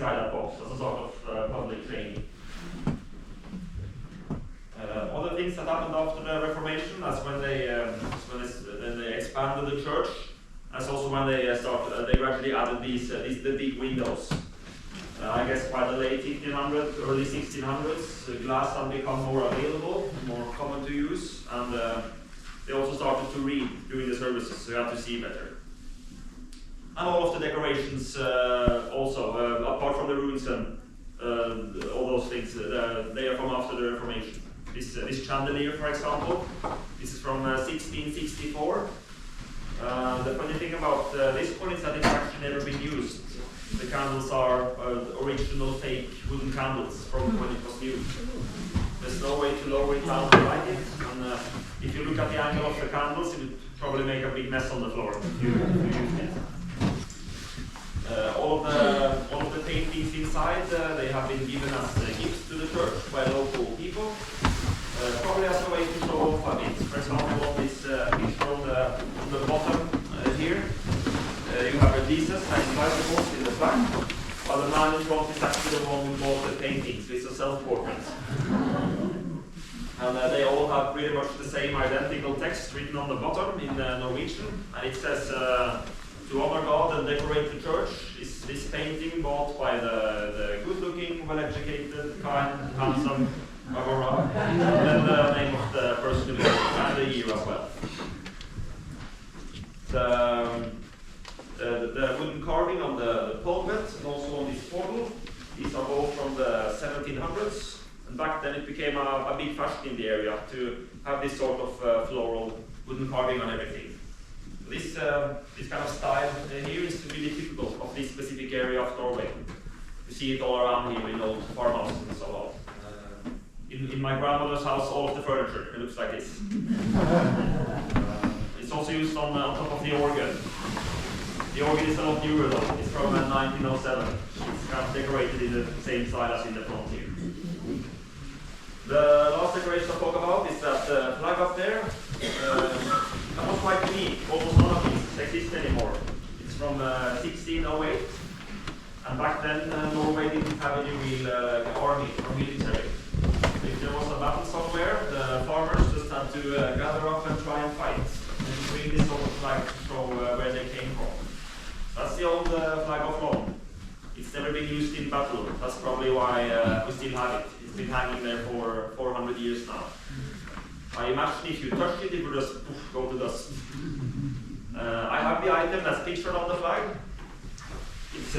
inside that box as a sort of public training. Other things that happened after the Reformation, that's when they expanded the church. That's also when they they gradually added the big windows. I guess by the late 1500s, early 1600s, glass had become more available, more common to use, and they also started to read during the services, so you had to see better. And all of the decorations also, apart from the ruins and all those things, they are from after the Reformation. This chandelier, for example, this is from 1664. The funny thing about this one is that it's actually never been used. The candles are original fake wooden candles from when it was new. There's no way to lower it down to light it, and if you look at the angle of the candles, it would probably make a big mess on the floor if you used it. All of the paintings inside, they have been given as gifts to the church by local people, probably as a way to show off a bit. For example, on this picture on the bottom here, you have a Jesus and bicycles in the back, while the man in front is actually the one who bought the paintings. It's a self-portrait. And they all have pretty much the same identical text written on the bottom in Norwegian, and it says, to honor God and decorate the church is this painting bought by the good-looking, well-educated, kind, handsome Barbara, and then the name of the person who bought it, and the year as well. The wooden carving on the pulpit and also on this portal, these are both from the 1700s, and back then it became a big fashion in the area to have this sort of floral wooden carving on everything. This kind of style here is really typical of this specific area of Norway. You see it all around here in old farmhouses and so on. In my grandmother's house, all of the furniture, it looks like this. It's also used on top of the organ. The organ is a lot newer though, it's from 1907. It's kind of decorated in the same style as in the front here. The last decoration I'll talk about is that flag up there. That was quite unique. Almost none of these exist anymore. It's from 1608, and back then Norway didn't have any real army or military. If there was a battle somewhere, the farmers just had to gather up and try and fight, and bring this sort of flag to show where they came from. That's the old flag of Lom. It's never been used in battle. That's probably why we still have it. It's been hanging there for 400 years now. I imagine if you touch it, it will just poof, go to dust. I have the item that's pictured on the flag. It's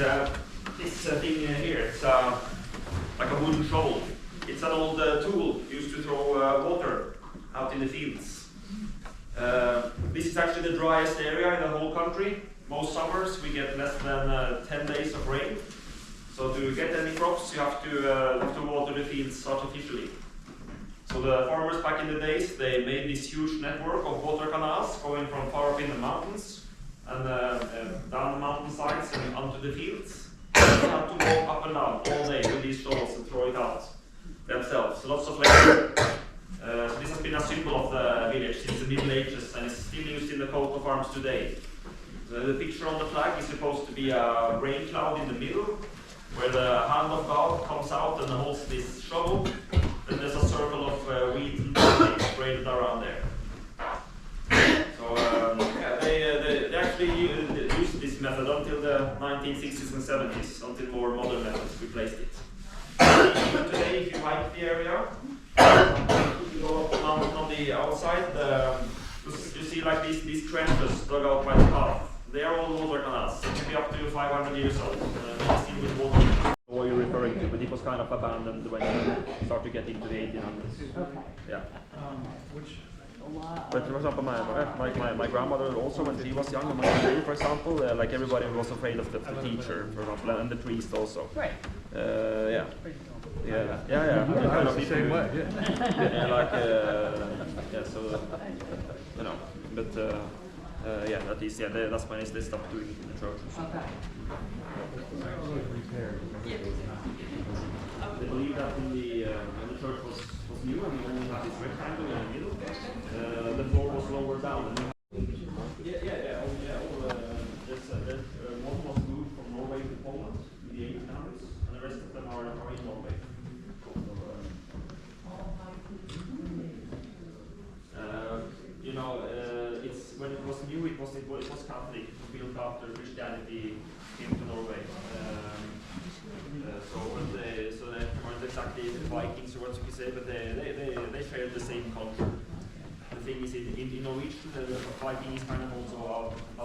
this thing here. It's like a wooden shovel. It's an old tool used to throw water out in the fields. This is actually the driest area in the whole country. Most summers we get less than 10 days of rain. So to get any crops, you have to water the fields artificially. So the farmers back in the days, they made this huge network of water canals going from far up in the mountains and down the mountainsides and onto the fields. They had to walk up and down all day with these shovels and throw it out themselves. Lots of labor. So this has been a symbol of the village since the Middle Ages and is still used in the coat of arms today. The picture on the flag is supposed to be a rain cloud in the middle, where the hand of God comes out and holds this shovel. Then there's a circle of wheat and barley spread around there. So yeah, they actually used this method until the 1960s and 70s, until more modern methods replaced it. Even today, if you hike the area, if you go up the mountain on the outside, you see like these trenches dug out by the path. They are all water canals. They can be up to 500 years old. Still with water. What you're referring to, but it was kind of abandoned when you start to get into the 1800s. Okay. Yeah. But for example, my grandmother also, when she was young, on my school, for example, like everybody was afraid of the teacher, for example, and the priest also. Right. Yeah. Yeah. Kind of the same way, yeah, like, yeah, so, you know, but, yeah, that is, yeah, that's when they stopped doing it in the church. Okay. They believe that when the church was new and we only had this rectangle in the middle, the floor was lower down. One was moved from Norway to Poland in the 1800s, and the rest of them are in Norway. You know, it's when it was new, it was Catholic, built after Christianity came to Norway. So they weren't exactly the Vikings or what you could say, but they shared the same culture. The thing is, in Norwegian, the Viking is kind of also a